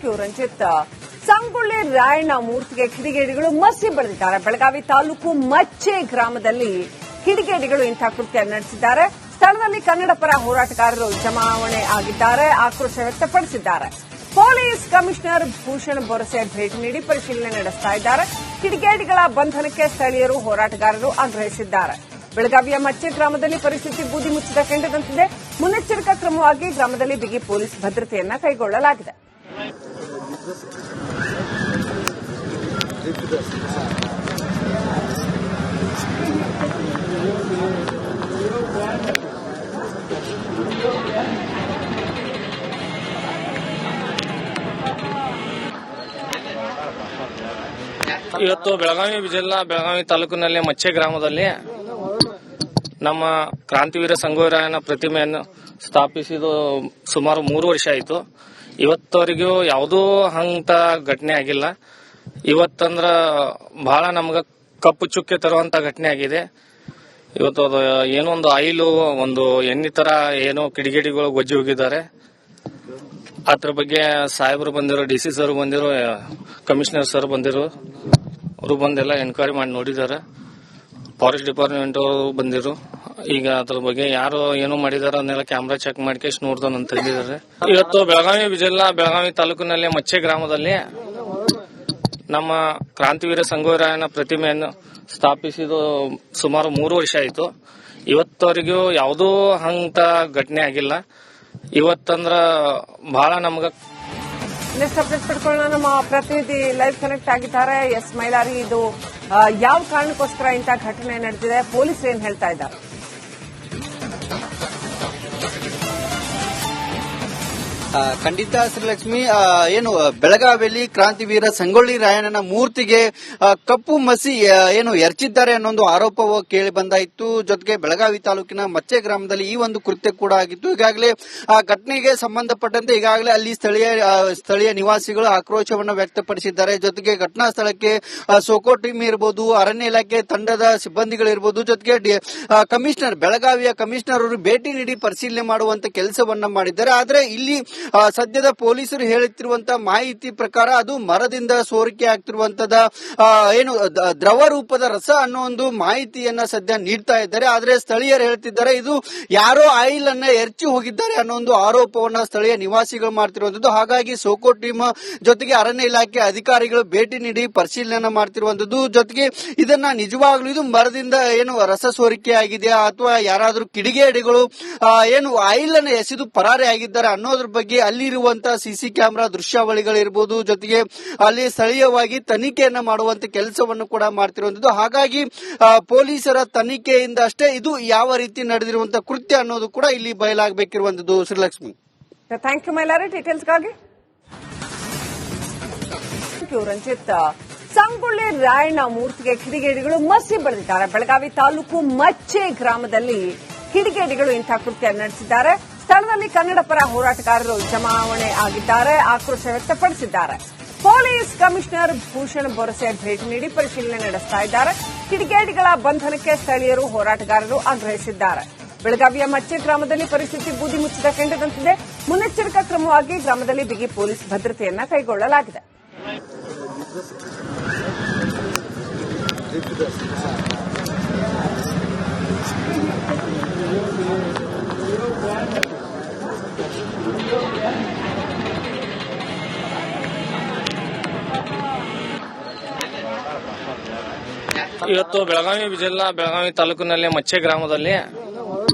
Thank you Ranjith. Sangolli Rayanna ಮೂರ್ತಿಗೆ ಕಿಡಿಗೇಡಿಗಳು ಮಸಿ ಬಳಿದಿದ್ದಾರೆ. ಬೆಳಗಾವಿ ತಾಲೂಕು ಮಚ್ಚೆ ಗ್ರಾಮದಲ್ಲಿ ಕಿಡಿಗೇಡಿಗಳು ಇಂಥ ಕೃತ್ಯ ನಡೆಸಿದ್ದಾರೆ. ಸ್ಥಳದಲ್ಲಿ ಕನ್ನಡ ಪರ ಹೋರಾಟಗಾರರು ಜಮಾವಣೆ ಆಗಿದ್ದಾರೆ, ಆಕ್ರೋಶ ವ್ಯಕ್ತಪಡಿಸಿದ್ದಾರೆ. ಪೊಲೀಸ್ ಕಮಿಷನರ್ ಭೂಷಣ್ ಬೊರಸೆ ಭೇಟಿ ನೀಡಿ ಪರಿಶೀಲನೆ ನಡೆಸ್ತಾ ಇದ್ದಾರೆ. ಕಿಡಿಗೇಡಿಗಳ ಬಂಧನಕ್ಕೆ ಸ್ಥಳೀಯರು ಹೋರಾಟಗಾರರು ಆಗ್ರಹಿಸಿದ್ದಾರೆ. ಬೆಳಗಾವಿಯ ಮಚ್ಚೆ ಗ್ರಾಮದಲ್ಲಿ ಪರಿಸ್ಥಿತಿ ಬೂದಿ ಮುಚ್ಚಿದ ಕೆಂಡದಂತಿದೆ. ಮುನ್ನೆಚ್ಚರಿಕಾ ಕ್ರಮವಾಗಿ ಗ್ರಾಮದಲ್ಲಿ ಬಿಗಿ ಪೊಲೀಸ್ ಭದ್ರತೆಯನ್ನ ಕೈಗೊಳ್ಳಲಾಗಿದೆ. ಇವತ್ತು ಬೆಳಗಾವಿ ಜಿಲ್ಲಾ ಬೆಳಗಾವಿ ತಾಲೂಕಿನಲ್ಲಿ ಮಚ್ಚೆ ಗ್ರಾಮದಲ್ಲಿ ನಮ್ಮ ಕ್ರಾಂತಿವೀರ ಸಂಗೊಳ್ಳಿ ರಾಯಣ್ಣ ಪ್ರತಿಮೆಯನ್ನು ಸ್ಥಾಪಿಸಿದ್ದು ಸುಮಾರು 3 ವರ್ಷ ಆಯಿತು. ಇವತ್ತವರೆಗೂ ಯಾವುದೂ ಹಂತ ಘಟನೆ ಆಗಿಲ್ಲ. ಇವತ್ತಂದ್ರ ಬಹಳ ನಮ್ಗ ಕಪ್ಪು ಚುಕ್ಕೆ ತರುವಂತ ಘಟನೆ ಆಗಿದೆ. ಇವತ್ತು ಅದು ಏನೋ ಒಂದು ಆಯಿಲು ಒಂದು ಎಣ್ಣೆ ತರ ಏನೋ ಕಿಡಿಗೇಡಿಗಳು ಗೊಜ್ಜಿ ಹೋಗಿದ್ದಾರೆ. ಅದ್ರ ಬಗ್ಗೆ ಸಾಹೇಬರು ಬಂದಿರೋ, ಡಿಸಿ ಸರ್ ಬಂದಿರೋ, ಕಮಿಷನರ್ ಸರ್ ಬಂದಿರೋ, ಅವರು ಬಂದೆಲ್ಲ ಎನ್ಕ್ವೈರಿ ಮಾಡಿ ನೋಡಿದ್ದಾರೆ. ಫಾರೆಸ್ಟ್ ಡಿಪಾರ್ಟ್ಮೆಂಟ್ ಅವರು ಬಂದಿರು. ಈಗ ಅದ್ರ ಬಗ್ಗೆ ಯಾರು ಏನು ಮಾಡಿದಾರ ಅದನ್ನೆಲ್ಲ ಕ್ಯಾಮ್ರಾ ಚೆಕ್ ಮಾಡಿ ನೋಡ್ದಾನ ಅಂತ ಹೇಳಿದ್ದಾರೆ. ಇವತ್ತು ಬೆಳಗಾವಿ ಜಿಲ್ಲಾ ಬೆಳಗಾವಿ ತಾಲೂಕಿನಲ್ಲಿ ಮಚ್ಚೆ ಗ್ರಾಮದಲ್ಲಿ ನಮ್ಮ ಕ್ರಾಂತಿವೀರ ಸಂಗೊಳ್ಳಿ ರಾಯಣ್ಣ ಪ್ರತಿಮೆಯನ್ನು ಸ್ಥಾಪಿಸಿದ್ದು ಸುಮಾರು 3 ವರ್ಷ ಆಯಿತು. ಇವತ್ತವರೆಗೂ ಯಾವುದೂ ಹಂತ ಘಟನೆ ಆಗಿಲ್ಲ. ಇವತ್ತಂದ್ರ ಬಹಳ ನಮ್ಗ ಅಪ್ಡೇಟ್ ಪಡ್ಕೊಳ್ಳೋಣ. ನಮ್ಮ ಪ್ರತಿನಿಧಿ ಲೈವ್ ಕನೆಕ್ಟ್ ಆಗಿದ್ದಾರೆ. ಎಸ್ ಮೈಲಾರಿ, ಇದು ಯಾವ ಕಾರಣಕ್ಕೋಸ್ಕರ ಇಂಥ ಘಟನೆ ನಡೆದಿದೆ? ಪೊಲೀಸರು ಏನ್ ಹೇಳ್ತಾ ಇದ್ದಾರೆ? ಖಂಡಿತ ಶ್ರೀಲಕ್ಷ್ಮಿ, ಏನು ಬೆಳಗಾವಿಯಲ್ಲಿ ಕ್ರಾಂತಿವೀರ ಸಂಗೊಳ್ಳಿ ರಾಯಣ್ಣನ ಮೂರ್ತಿಗೆ ಕಪ್ಪು ಮಸಿ ಏನು ಎರಚಿದ್ದಾರೆ ಅನ್ನೊಂದು ಆರೋಪವು ಕೇಳಿ ಬಂದಾಯಿತು. ಜೊತೆಗೆ ಬೆಳಗಾವಿ ತಾಲೂಕಿನ ಮಚ್ಚೆ ಗ್ರಾಮದಲ್ಲಿ ಈ ಒಂದು ಕೃತ್ಯ ಕೂಡ ಆಗಿತ್ತು. ಈಗಾಗಲೇ ಆ ಘಟನೆಗೆ ಸಂಬಂಧಪಟ್ಟಂತೆ ಈಗಾಗಲೇ ಅಲ್ಲಿ ಸ್ಥಳೀಯ ನಿವಾಸಿಗಳು ಆಕ್ರೋಶವನ್ನು ವ್ಯಕ್ತಪಡಿಸಿದ್ದಾರೆ. ಜೊತೆಗೆ ಘಟನಾ ಸ್ಥಳಕ್ಕೆ ಸೋಕೋ ಟೀಮ್ ಇರಬಹುದು, ಅರಣ್ಯ ಇಲಾಖೆ ತಂಡದ ಸಿಬ್ಬಂದಿಗಳಿರ್ಬೋದು, ಜೊತೆಗೆ ಕಮಿಷನರ್, ಬೆಳಗಾವಿಯ ಕಮಿಷನರ್ ಅವರು ಭೇಟಿ ನೀಡಿ ಪರಿಶೀಲನೆ ಮಾಡುವಂತ ಕೆಲಸವನ್ನ ಮಾಡಿದ್ದಾರೆ. ಆದ್ರೆ ಇಲ್ಲಿ ಸದ್ಯದ ಪೊಲೀಸರು ಹೇಳುತ್ತಿರುವಂತಹ ಮಾಹಿತಿ ಪ್ರಕಾರ ಅದು ಮರದಿಂದ ಸೋರಿಕೆ ಆಗ್ತಿರುವಂತದ ಏನು ದ್ರವ ರೂಪದ ರಸ ಅನ್ನೋ ಒಂದು ಮಾಹಿತಿಯನ್ನ ಸದ್ಯ ನೀಡ್ತಾ ಇದ್ದಾರೆ. ಆದ್ರೆ ಸ್ಥಳೀಯರು ಹೇಳ್ತಿದ್ದಾರೆ ಇದು ಯಾರೋ ಆಯಿಲ್ ಅನ್ನ ಎರಚಿ ಹೋಗಿದ್ದಾರೆ ಅನ್ನೋ ಒಂದು ಆರೋಪವನ್ನ ಸ್ಥಳೀಯ ನಿವಾಸಿಗಳು ಮಾಡ್ತಿರುವಂತದ್ದು. ಹಾಗಾಗಿ ಸೋಕೋ ಟೀಮ್ ಜೊತೆಗೆ ಅರಣ್ಯ ಇಲಾಖೆ ಅಧಿಕಾರಿಗಳು ಭೇಟಿ ನೀಡಿ ಪರಿಶೀಲನೆ ಮಾಡ್ತಿರುವಂತದ್ದು. ಜೊತೆಗೆ ಇದನ್ನ ನಿಜವಾಗ್ಲೂ ಇದು ಮರದಿಂದ ಏನು ರಸ ಸೋರಿಕೆ ಆಗಿದೆಯಾ ಅಥವಾ ಯಾರಾದ್ರೂ ಕಿಡಿಗೇಡಿಗಳು ಏನು ಆಯಿಲ್ ಅನ್ನ ಎಸೆದು ಪರಾರಿ ಆಗಿದ್ದಾರೆ ಅನ್ನೋದ್ರ ಬಗ್ಗೆ ಅಲ್ಲಿರುವಂತಹ ಸಿಸಿ ಕ್ಯಾಮೆರಾ ದೃಶ್ಯಾವಳಿಗಳಿರ್ಬೋದು, ಜೊತೆಗೆ ಅಲ್ಲಿ ಸ್ಥಳೀಯವಾಗಿ ತನಿಖೆಯನ್ನ ಮಾಡುವಂತ ಕೆಲಸವನ್ನು ಕೂಡ ಮಾಡ್ತಿರುವಂತದ್ದು. ಹಾಗಾಗಿ ಪೊಲೀಸರ ತನಿಖೆಯಿಂದ ಅಷ್ಟೇ ಇದು ಯಾವ ರೀತಿ ನಡೆದಿರುವಂತಹ ಕೃತ್ಯ ಅನ್ನೋದು ಕೂಡ ಇಲ್ಲಿ ಬಯಲಾಗಬೇಕಿರುವಂತದ್ದು. ಶ್ರೀಲಕ್ಷ್ಮಿ, ಥ್ಯಾಂಕ್ ಯು ಮೈಲಾರಿ ಡೀಟೇಲ್ಸ್ಗಾಗಿ. ರಂಜಿತ್, ಸಂಗೊಳ್ಳಿ ರಾಯಣ್ಣ ಮೂರ್ತಿಗೆ ಕಿಡಿಗೇಡಿಗಳು ಮಸಿ ಬಳಿದಿದ್ದಾರೆ. ಬೆಳಗಾವಿ ತಾಲೂಕು ಮಚ್ಚೆ ಗ್ರಾಮದಲ್ಲಿ ಕಿಡಿಗೇಡಿಗಳು ಇಂಥ ಕೃತ್ಯ ನಡೆಸಿದ್ದಾರೆ. ಸ್ಥಳದಲ್ಲಿ ಕನ್ನಡ ಪರ ಹೋರಾಟಗಾರರು ಜಮಾವಣೆ ಆಗಿದ್ದಾರೆ, ಆಕ್ರೋಶ ವ್ಯಕ್ತಪಡಿಸಿದ್ದಾರೆ. ಪೊಲೀಸ್ ಕಮಿಷನರ್ ಭೂಷಣ್ ಬೊರಸೆ ಭೇಟಿ ನೀಡಿ ಪರಿಶೀಲನೆ ನಡೆಸ್ತಾ ಇದ್ದಾರೆ. ಕಿಡಿಗೇಡಿಗಳ ಬಂಧನಕ್ಕೆ ಸ್ಥಳೀಯರು ಹೋರಾಟಗಾರರು ಆಗ್ರಹಿಸಿದ್ದಾರೆ. ಬೆಳಗಾವಿಯ ಮಚ್ಚೆ ಗ್ರಾಮದಲ್ಲಿ ಪರಿಸ್ಥಿತಿ ಬೂದಿ ಮುಚ್ಚಿದ ಕೆಂಡದಂತಿದೆ. ಮುನ್ನೆಚ್ಚರಿಕಾ ಕ್ರಮವಾಗಿ ಗ್ರಾಮದಲ್ಲಿ ಬಿಗಿ ಪೊಲೀಸ್ ಭದ್ರತೆಯನ್ನ ಕೈಗೊಳ್ಳಲಾಗಿದೆ. ಇವತ್ತು ಬೆಳಗಾವಿ ಜಿಲ್ಲಾ ಬೆಳಗಾವಿ ತಾಲೂಕಿನಲ್ಲಿ ಮಚ್ಚೆ ಗ್ರಾಮದಲ್ಲಿ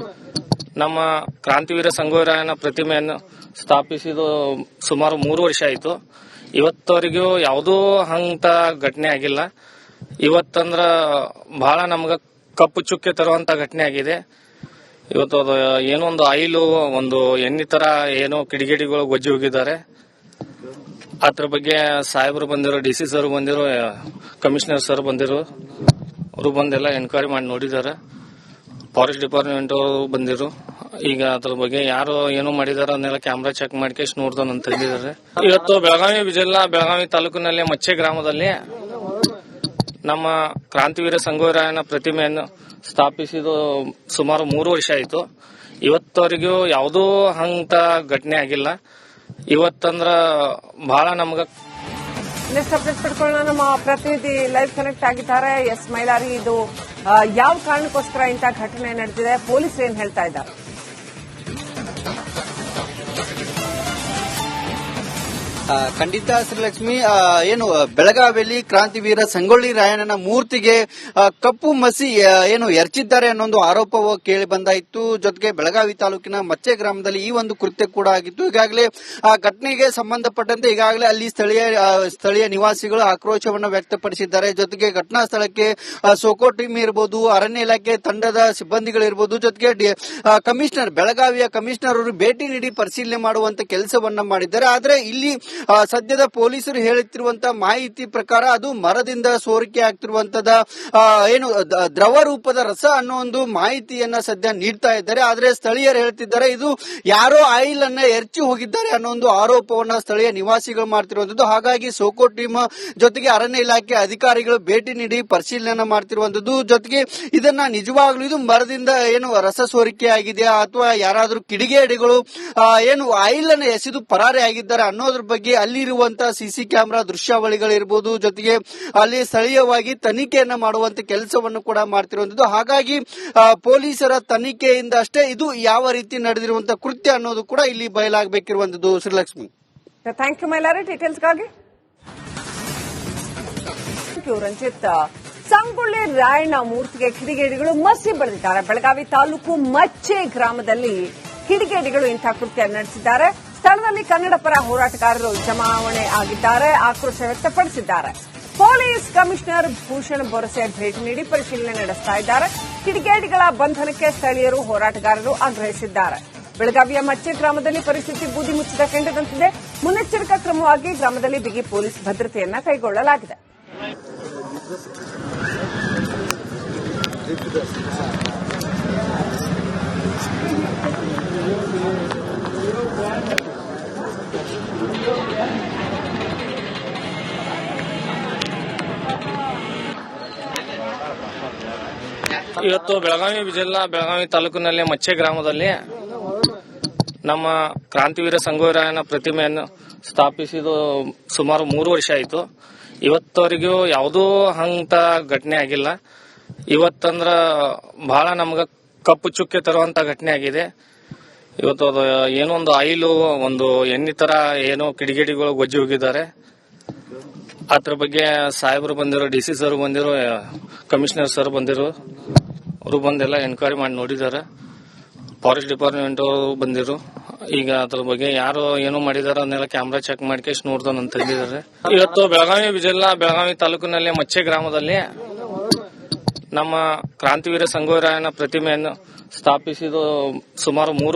ನಮ್ಮ ಕ್ರಾಂತಿವೀರ ಸಂಗೊಳ್ಳಿ ರಾಯಣ್ಣ ಪ್ರತಿಮೆಯನ್ನು ಸ್ಥಾಪಿಸಿದ್ದು ಸುಮಾರು 3 ವರ್ಷ ಆಯಿತು. ಇವತ್ತವರೆಗೂ ಯಾವುದೂ ಹಂತ ಘಟನೆ ಆಗಿಲ್ಲ. ಇವತ್ತಂದ್ರ ಬಹಳ ನಮ್ಗ ಕಪ್ಪು ಚುಕ್ಕೆ ತರುವಂತ ಘಟನೆ ಆಗಿದೆ. ಇವತ್ತು ಅದು ಏನೋ ಒಂದು ಆಯಿಲು ಒಂದು ಎಣ್ಣೆ ತರ ಏನೋ ಕಿಡಿಗೇಡಿಗಳು ಗೊಜ್ಜಿ ಹೋಗಿದ್ದಾರೆ. ಅದ್ರ ಬಗ್ಗೆ ಸಾಹೇಬರು ಬಂದಿರೋ, ಡಿಸಿ ಸರ್ ಬಂದಿರೋ, ಕಮಿಷನರ್ ಸರ್ ಬಂದಿರೋ, ಅವರು ಬಂದೆಲ್ಲ ಎನ್ಕ್ವೈರಿ ಮಾಡಿ ನೋಡಿದ್ದಾರೆ. ಫಾರೆಸ್ಟ್ ಡಿಪಾರ್ಟ್ಮೆಂಟ್ ಅವರು ಬಂದಿರು. ಈಗ ಅದ್ರ ಬಗ್ಗೆ ಯಾರು ಏನು ಮಾಡಿದಾರ ಅದನ್ನೆಲ್ಲ ಕ್ಯಾಮ್ರಾ ಚೆಕ್ ಮಾಡಿ ನೋಡ್ದಾನ ಅಂತ ಹೇಳಿದ್ದಾರೆ. ಇವತ್ತು ಬೆಳಗಾವಿ ಜಿಲ್ಲಾ ಬೆಳಗಾವಿ ತಾಲೂಕಿನಲ್ಲಿ ಮಚ್ಚೆ ಗ್ರಾಮದಲ್ಲಿ ನಮ್ಮ ಕ್ರಾಂತಿವೀರ ಸಂಗೊಳ್ಳಿ ರಾಯಣ್ಣ ಪ್ರತಿಮೆಯನ್ನು ಸ್ಥಾಪಿಸಿದ್ದು ಸುಮಾರು 3 ವರ್ಷ ಆಯಿತು. ಇವತ್ತವರೆಗೂ ಯಾವುದೂ ಹಂತ ಘಟನೆ ಆಗಿಲ್ಲ. ಇವತ್ತಂದ್ರ ಬಹಳ ನಮ್ಗ ನೆಕ್ಸ್ಟ್ ಅಪ್ಡೇಟ್ ಪಡ್ಕೊಳ್ಳೋಣ. ನಮ್ಮ ಪ್ರತಿನಿಧಿ ಲೈವ್ ಕನೆಕ್ಟ್ ಆಗಿದ್ದಾರೆ. ಎಸ್ ಮೈಲಾರಿ, ಇದು ಯಾವ ಕಾರಣಕ್ಕೋಸ್ಕರ ಇಂಥ ಘಟನೆ ನಡೆದಿದೆ, ಪೊಲೀಸರು ಏನ್ ಹೇಳ್ತಾ ಇದ್ದಾರೆ? ಖಂಡಿತ ಶ್ರೀಲಕ್ಷ್ಮಿ, ಏನು ಬೆಳಗಾವಿಯಲ್ಲಿ ಕ್ರಾಂತಿವೀರ ಸಂಗೊಳ್ಳಿ ರಾಯಣ್ಣನ ಮೂರ್ತಿಗೆ ಕಪ್ಪು ಮಸಿ ಏನು ಎರಚಿದ್ದಾರೆ ಅನ್ನೋ ಆರೋಪ ಕೇಳಿ ಬಂದಾಯಿತು. ಜೊತೆಗೆ ಬೆಳಗಾವಿ ತಾಲೂಕಿನ ಮಚ್ಚೆ ಗ್ರಾಮದಲ್ಲಿ ಈ ಒಂದು ಕೃತ್ಯ ಕೂಡ ಆಗಿತ್ತು. ಈಗಾಗಲೇ ಆ ಘಟನೆಗೆ ಸಂಬಂಧಪಟ್ಟಂತೆ ಈಗಾಗಲೇ ಅಲ್ಲಿ ಸ್ಥಳೀಯ ನಿವಾಸಿಗಳು ಆಕ್ರೋಶವನ್ನು ವ್ಯಕ್ತಪಡಿಸಿದ್ದಾರೆ. ಜೊತೆಗೆ ಘಟನಾ ಸ್ಥಳಕ್ಕೆ ಸೋಕೋ ಟೀಮ್ ಇರಬಹುದು, ಅರಣ್ಯ ಇಲಾಖೆ ತಂಡದ ಸಿಬ್ಬಂದಿಗಳಿರ್ಬೋದು, ಜೊತೆಗೆ ಕಮಿಷನರ್, ಬೆಳಗಾವಿಯ ಕಮಿಷನರ್ ಅವರು ಭೇಟಿ ನೀಡಿ ಪರಿಶೀಲನೆ ಮಾಡುವಂತ ಕೆಲಸವನ್ನ ಮಾಡಿದ್ದಾರೆ. ಆದ್ರೆ ಇಲ್ಲಿ ಸದ್ಯದ ಪೊಲೀಸರು ಹೇಳುತ್ತಿರುವಂತಹ ಮಾಹಿತಿ ಪ್ರಕಾರ ಅದು ಮರದಿಂದ ಸೋರಿಕೆ ಆಗ್ತಿರುವಂತದ ಏನು ದ್ರವ ರೂಪದ ರಸ ಅನ್ನೋ ಒಂದು ಮಾಹಿತಿಯನ್ನ ಸದ್ಯ ನೀಡ್ತಾ ಇದ್ದಾರೆ. ಆದ್ರೆ ಸ್ಥಳೀಯರು ಹೇಳ್ತಿದ್ದಾರೆ ಇದು ಯಾರೋ ಆಯಿಲ್ ಅನ್ನ ಎರಚಿ ಹೋಗಿದ್ದಾರೆ ಅನ್ನೋ ಒಂದು ಆರೋಪವನ್ನ ಸ್ಥಳೀಯ ನಿವಾಸಿಗಳು ಮಾಡ್ತಿರುವಂತದ್ದು. ಹಾಗಾಗಿ ಸೋಕೋ ಟೀಮ್ ಜೊತೆಗೆ ಅರಣ್ಯ ಇಲಾಖೆ ಅಧಿಕಾರಿಗಳು ಭೇಟಿ ನೀಡಿ ಪರಿಶೀಲನೆ ಮಾಡ್ತಿರುವಂತದ್ದು. ಜೊತೆಗೆ ಇದನ್ನ ನಿಜವಾಗ್ಲೂ ಇದು ಮರದಿಂದ ಏನು ರಸ ಸೋರಿಕೆ ಆಗಿದೆಯಾ ಅಥವಾ ಯಾರಾದ್ರೂ ಕಿಡಿಗೇಡಿಗಳು ಏನು ಆಯಿಲ್ ಅನ್ನ ಎಸೆದು ಪರಾರಿ ಆಗಿದ್ದಾರೆ ಅನ್ನೋದ್ರ ಬಗ್ಗೆ ಅಲ್ಲಿರುವಂತಹ ಸಿಸಿ ಕ್ಯಾಮೆರಾ ದೃಶ್ಯಾವಳಿಗಳಿರ್ಬೋದು, ಜೊತೆಗೆ ಅಲ್ಲಿ ಸ್ಥಳೀಯವಾಗಿ ತನಿಖೆಯನ್ನ ಮಾಡುವಂತ ಕೆಲಸವನ್ನು ಕೂಡ ಮಾಡ್ತಿರುವಂತದ್ದು. ಹಾಗಾಗಿ ಪೊಲೀಸರ ತನಿಖೆಯಿಂದ ಅಷ್ಟೇ ಇದು ಯಾವ ರೀತಿ ನಡೆದಿರುವಂತಹ ಕೃತ್ಯ ಅನ್ನೋದು ಕೂಡ ಇಲ್ಲಿ ಬಯಲಾಗಬೇಕಿರುವಂತದ್ದು. ಶ್ರೀಲಕ್ಷ್ಮಿ, ಥ್ಯಾಂಕ್ ಯು ಮೈಲಾರಿ ಡೀಟೇಲ್ಸ್ಗಾಗಿ. ರಂಜಿತ್, ಸಂಗೊಳ್ಳಿ ರಾಯಣ್ಣ ಮೂರ್ತಿಗೆ ಕಿಡಿಗೇಡಿಗಳು ಮಸಿ ಬಳಿದಿದ್ದಾರೆ. ಬೆಳಗಾವಿ ತಾಲೂಕು ಮಚ್ಚೆ ಗ್ರಾಮದಲ್ಲಿ ಕಿಡಿಗೇಡಿಗಳು ಇಂಥ ಕೃತ್ಯ ನಡೆಸಿದ್ದಾರೆ. ಸ್ಥಳದಲ್ಲಿ ಕನ್ನಡ ಪರ ಹೋರಾಟಗಾರರು ಜಮಾವಣೆ ಆಗಿದ್ದಾರೆ, ಆಕ್ರೋಶ ವ್ಯಕ್ತಪಡಿಸಿದ್ದಾರೆ. ಪೊಲೀಸ್ ಕಮಿಷನರ್ ಭೂಷಣ್ ಬೊರಸೆ ಭೇಟಿ ನೀಡಿ ಪರಿಶೀಲನೆ ನಡೆಸ್ತಾ ಇದ್ದಾರೆ. ಕಿಡಿಗೇಡಿಗಳ ಬಂಧನಕ್ಕೆ ಸ್ಥಳೀಯರು, ಹೋರಾಟಗಾರರು ಆಗ್ರಹಿಸಿದ್ದಾರೆ. ಬೆಳಗಾವಿಯ ಮಚ್ಚೆ ಗ್ರಾಮದಲ್ಲಿ ಪರಿಸ್ಥಿತಿ ಬೂದಿ ಮುಚ್ಚಿದ ಕೆಂಡದಂತಿದೆ. ಮುನ್ನೆಚ್ಚರಿಕಾ ಕ್ರಮವಾಗಿ ಗ್ರಾಮದಲ್ಲಿ ಬಿಗಿ ಪೊಲೀಸ್ ಭದ್ರತೆಯನ್ನ ಕೈಗೊಳ್ಳಲಾಗಿದೆ. ಇವತ್ತು ಬೆಳಗಾವಿ ಜಿಲ್ಲಾ ಬೆಳಗಾವಿ ತಾಲೂಕಿನಲ್ಲಿ ಮಚ್ಚೆ ಗ್ರಾಮದಲ್ಲಿ ನಮ್ಮ ಕ್ರಾಂತಿವೀರ ಸಂಗೊಳ್ಳಿ ರಾಯಣ್ಣ ಪ್ರತಿಮೆಯನ್ನು ಸ್ಥಾಪಿಸಿದ ಸುಮಾರು 3 ವರ್ಷ ಆಯಿತು. ಇವತ್ತವರೆಗೂ ಯಾವುದೂ ಹಂತ ಘಟನೆ ಆಗಿಲ್ಲ. ಇವತ್ತಂದ್ರ ಬಹಳ ನಮ್ಗ ಕಪ್ಪು ಚುಕ್ಕೆ ತರುವಂತ ಘಟನೆ ಆಗಿದೆ. ಇವತ್ತು ಅದು ಏನೋ ಒಂದು ಆಯಿಲು, ಒಂದು ಎಣ್ಣೆ ತರ ಏನೋ ಕಿಡಿಗೇಡಿಗಳು ಗೊಜ್ಜಿ ಹೋಗಿದ್ದಾರೆ. ಅದ್ರ ಬಗ್ಗೆ ಸಾಹೇಬರು ಬಂದಿರೋ, ಡಿಸಿ ಸರ್ ಬಂದಿರೋ, ಕಮಿಷನರ್ ಸರ್ ಬಂದಿರೋ, ಅವರು ಬಂದೆಲ್ಲ ಎನ್ಕ್ವೈರಿ ಮಾಡಿ ನೋಡಿದ್ದಾರೆ. ಫಾರೆಸ್ಟ್ ಡಿಪಾರ್ಟ್ಮೆಂಟ್ ಅವರು ಬಂದಿರು. ಈಗ ಅದ್ರ ಬಗ್ಗೆ ಯಾರು ಏನೋ ಮಾಡಿದಾರ ಅದನ್ನೆಲ್ಲ ಕ್ಯಾಮ್ರಾ ಚೆಕ್ ಮಾಡಿ ನೋಡ್ತಾನ ಅಂತ ಹೇಳಿದ್ದಾರೆ. ಇವತ್ತು ಬೆಳಗಾವಿ ಜಿಲ್ಲಾ ಬೆಳಗಾವಿ ತಾಲೂಕಿನಲ್ಲಿ ಮಚ್ಚೆ ಗ್ರಾಮದಲ್ಲಿ ನಮ್ಮ ಕ್ರಾಂತಿವೀರ ಸಂಗೊಳ್ಳಿ ರಾಯಣ್ಣ ಪ್ರತಿಮೆಯನ್ನು ಸ್ಥಾಪಿಸಿದ ಸುಮಾರು 3